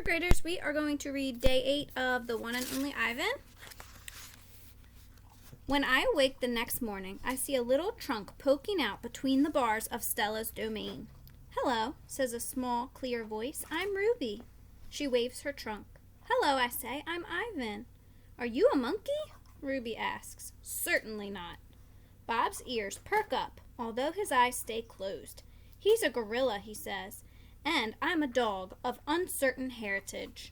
third graders, we are going to read day 8 of The One and Only Ivan. When I awake the next morning, I see a little trunk poking out between the bars of Stella's domain. "Hello," says a small, clear voice. "I'm Ruby." She waves her trunk. "Hello," I say. "I'm Ivan." "Are you a monkey?" Ruby asks. "Certainly not." Bob's ears perk up, although his eyes stay closed. "He's a gorilla," he says, "and I'm a dog of uncertain heritage."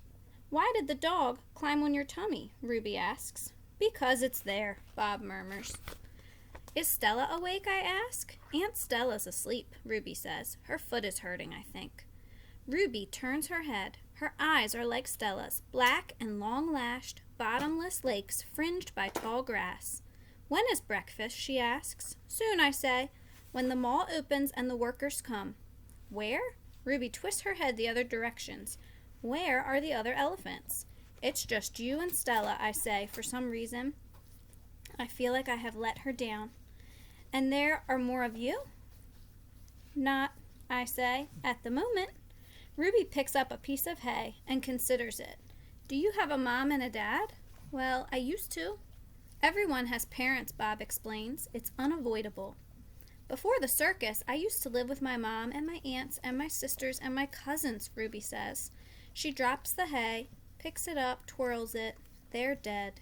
"Why did the dog climb on your tummy?" Ruby asks. "Because it's there," Bob murmurs. "Is Stella awake?" I ask. "Aunt Stella's asleep," Ruby says. "Her foot is hurting, I think." Ruby turns her head. Her eyes are like Stella's, black and long-lashed, bottomless lakes fringed by tall grass. "When is breakfast?" she asks. "Soon," I say, "when the mall opens and the workers come." "Where?" Ruby twists her head the other directions. "Where are the other elephants?" "It's just you and Stella," I say, for some reason. I feel like I have let her down. "And there are more of you?" "Not," I say, "at the moment." Ruby picks up a piece of hay and considers it. "Do you have a mom and a dad?" "Well, I used to." "Everyone has parents," Bob explains. "It's unavoidable." "Before the circus, I used to live with my mom and my aunts and my sisters and my cousins," Ruby says. She drops the hay, picks it up, twirls it. They're dead.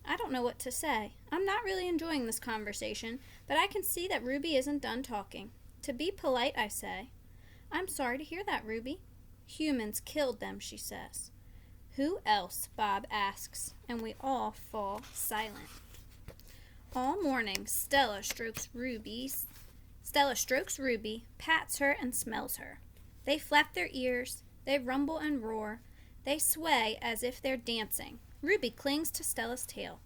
I don't know what to say. I'm not really enjoying this conversation, but I can see that Ruby isn't done talking. To be polite, I say, "I'm sorry to hear that, Ruby." "Humans killed them," she says. "Who else?" Bob asks, and we all fall silent. All morning, Stella strokes Ruby, pats her, and smells her. They flap their ears, they rumble and roar, they sway as if they're dancing. Ruby clings to Stella's tail.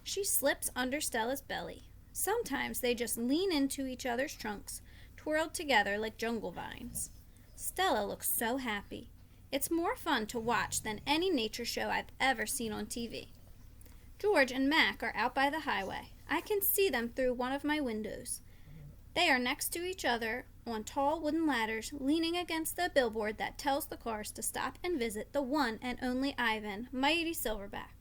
She slips under Stella's belly. Sometimes they just lean into each other's trunks, twirled together like jungle vines. Stella looks so happy. It's more fun to watch than any nature show I've ever seen on TV. George and Mac are out by the highway. I can see them through one of my windows. They are next to each other on tall wooden ladders, leaning against the billboard that tells the cars to stop and visit the one and only Ivan, mighty Silverback.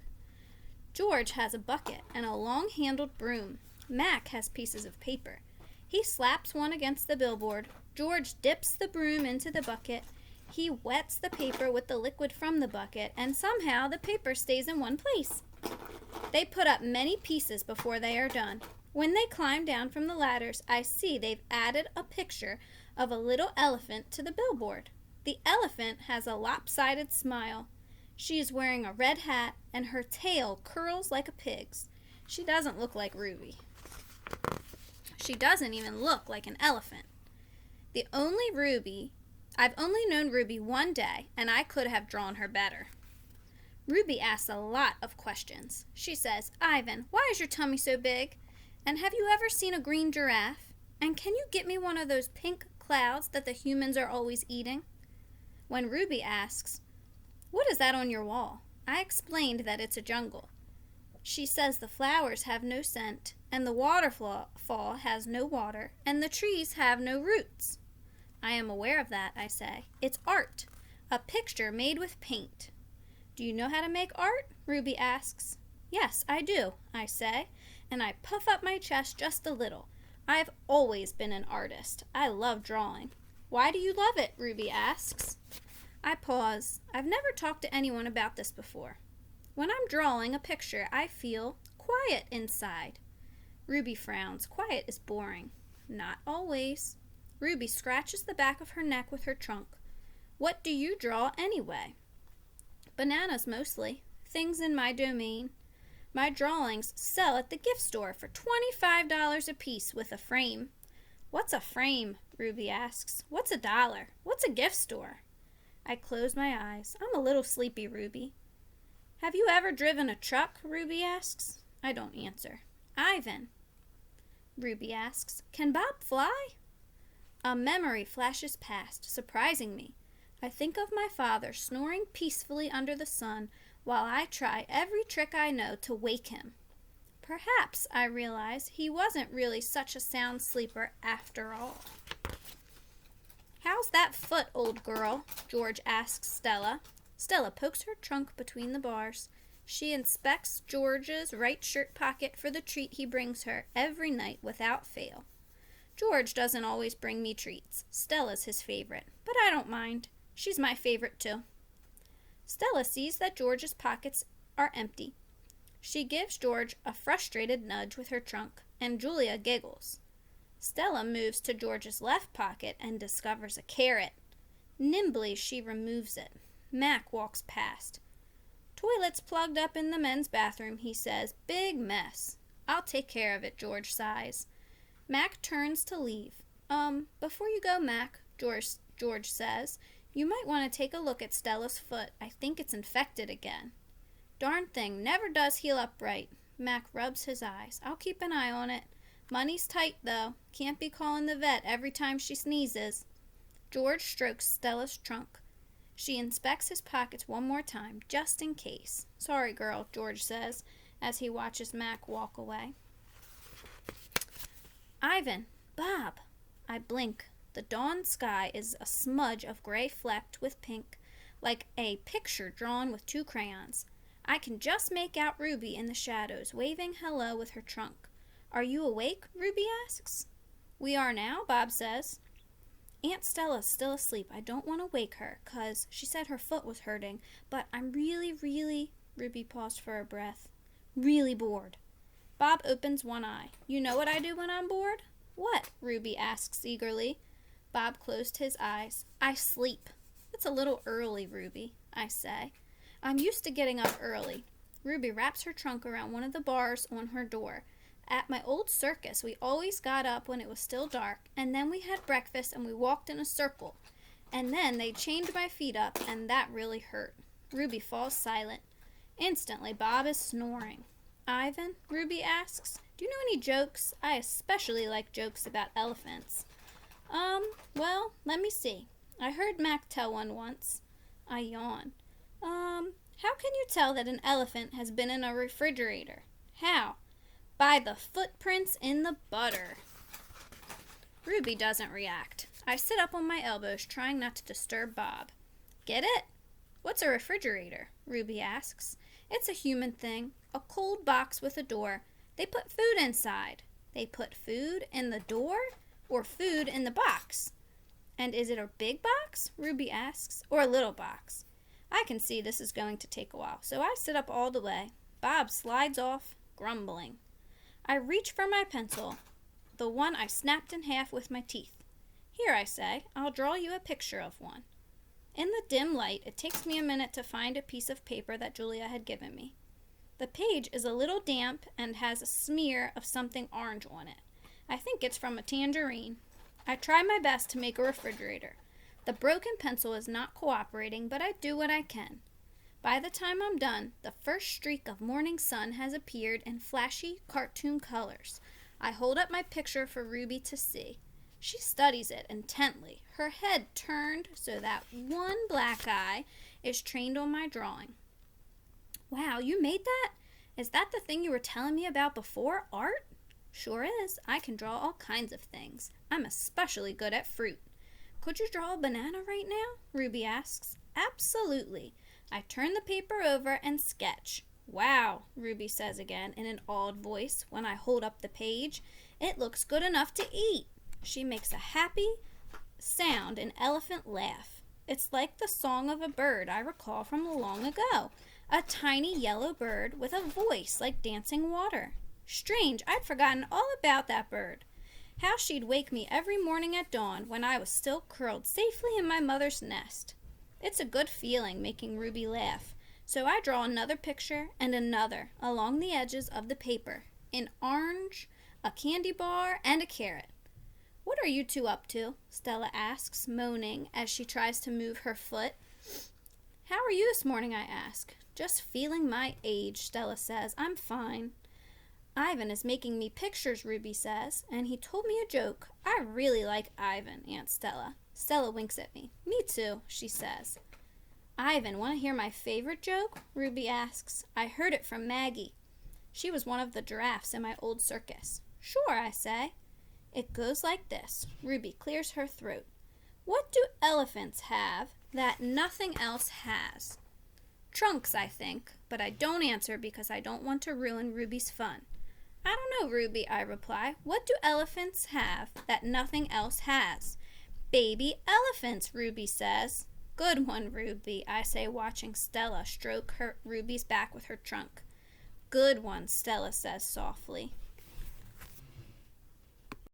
George has a bucket and a long-handled broom. Mac has pieces of paper. He slaps one against the billboard. George dips the broom into the bucket. He wets the paper with the liquid from the bucket, and somehow the paper stays in one place. They put up many pieces before they are done. When they climb down from the ladders, I see they've added a picture of a little elephant to the billboard. The elephant has a lopsided smile. She is wearing a red hat, and her tail curls like a pig's. She doesn't look like Ruby. She doesn't even look like an elephant. I've only known Ruby one day, and I could have drawn her better. Ruby asks a lot of questions. She says, "Ivan, why is your tummy so big? And have you ever seen a green giraffe? And can you get me one of those pink clouds that the humans are always eating?" When Ruby asks, "What is that on your wall?" I explained that it's a jungle. She says the flowers have no scent, and the waterfall has no water, and the trees have no roots. "I am aware of that," I say. "It's art, a picture made with paint." "Do you know how to make art?" Ruby asks. "Yes, I do," I say, and I puff up my chest just a little. I've always been an artist. I love drawing. "Why do you love it?" Ruby asks. I pause. I've never talked to anyone about this before. When I'm drawing a picture, I feel quiet inside. Ruby frowns. Quiet is boring. Not always. Ruby scratches the back of her neck with her trunk. "What do you draw anyway?" "Bananas mostly. Things in my domain. My drawings sell at the gift store for $25 a piece with a frame." "What's a frame?" Ruby asks. "What's $1? What's a gift store?" I close my eyes. I'm a little sleepy, Ruby. "Have you ever driven a truck?" Ruby asks. I don't answer. "Ivan," Ruby asks, "can Bob fly?" A memory flashes past, surprising me. I think of my father snoring peacefully under the sun while I try every trick I know to wake him. Perhaps, I realize, he wasn't really such a sound sleeper after all. "How's that foot, old girl?" George asks Stella. Stella pokes her trunk between the bars. She inspects George's right shirt pocket for the treat he brings her every night without fail. George doesn't always bring me treats. Stella's his favorite, but I don't mind. She's my favorite too. Stella sees that George's pockets are empty. She gives George a frustrated nudge with her trunk, and Julia giggles. Stella moves to George's left pocket and discovers a carrot. Nimbly, she removes it. Mac walks past. Toilet's plugged up in the men's bathroom, he says. Big mess. I'll take care of it, George sighs. Mac turns to leave. Before you go, Mac, George says, you might want to take a look at Stella's foot. I think it's infected again. Darn thing, never does heal up right. Mac rubs his eyes. I'll keep an eye on it. Money's tight, though. Can't be calling the vet every time she sneezes. George strokes Stella's trunk. She inspects his pockets one more time, just in case. Sorry, girl, George says, as he watches Mac walk away. Ivan, Bob. I blink. The dawn sky is a smudge of gray flecked with pink, like a picture drawn with 2 crayons. I can just make out Ruby in the shadows, waving hello with her trunk. Are you awake? Ruby asks. We are now, Bob says. Aunt Stella's still asleep. I don't want to wake her, 'cause she said her foot was hurting, but I'm really, Ruby paused for a breath, really bored. Bob opens one eye. You know what I do when I'm bored? What? Ruby asks eagerly. Bob closed his eyes. I sleep. It's a little early, Ruby, I say. I'm used to getting up early. Ruby wraps her trunk around one of the bars on her door. At my old circus, we always got up when it was still dark, and then we had breakfast and we walked in a circle. And then they chained my feet up, and that really hurt. Ruby falls silent. Instantly, Bob is snoring. Ivan, Ruby asks, do you know any jokes? I especially like jokes about elephants. Well, let me see. I heard Mac tell one once. I yawn. How can you tell that an elephant has been in a refrigerator? How? By the footprints in the butter. Ruby doesn't react. I sit up on my elbows, trying not to disturb Bob. Get it? What's a refrigerator? Ruby asks. It's a human thing, a cold box with a door. They put food inside. They put food in the door or food in the box? And is it a big box? Ruby asks, or a little box? I can see this is going to take a while, so I sit up all the way. Bob slides off, grumbling. I reach for my pencil, the one I snapped in half with my teeth. Here, I say, I'll draw you a picture of one. In the dim light, it takes me a minute to find a piece of paper that Julia had given me. The page is a little damp and has a smear of something orange on it. I think it's from a tangerine. I try my best to make a refrigerator. The broken pencil is not cooperating, but I do what I can. By the time I'm done, the first streak of morning sun has appeared in flashy cartoon colors. I hold up my picture for Ruby to see. She studies it intently, her head turned so that one black eye is trained on my drawing. Wow, you made that? Is that the thing you were telling me about before, art? Sure is. I can draw all kinds of things. I'm especially good at fruit. Could you draw a banana right now? Ruby asks. Absolutely. I turn the paper over and sketch. Wow, Ruby says again in an awed voice when I hold up the page. It looks good enough to eat. She makes a happy sound, an elephant laugh. It's like the song of a bird I recall from long ago. A tiny yellow bird with a voice like dancing water. Strange, I'd forgotten all about that bird. How she'd wake me every morning at dawn when I was still curled safely in my mother's nest. It's a good feeling making Ruby laugh, so I draw another picture and another along the edges of the paper. An orange, a candy bar, and a carrot. What are you two up to? Stella asks, moaning as she tries to move her foot. How are you this morning? I ask. Just feeling my age, Stella says. I'm fine. Ivan is making me pictures, Ruby says, and he told me a joke. I really like Ivan, Aunt Stella. Stella winks at me. Me too, she says. Ivan, want to hear my favorite joke? Ruby asks. I heard it from Maggie. She was one of the giraffes in my old circus. Sure, I say. It goes like this. Ruby clears her throat. What do elephants have that nothing else has? Trunks, I think, but I don't answer because I don't want to ruin Ruby's fun. I don't know, Ruby, I reply. What do elephants have that nothing else has? Baby elephants, Ruby says. Good one, Ruby, I say, watching Stella stroke Ruby's back with her trunk. Good one, Stella says softly.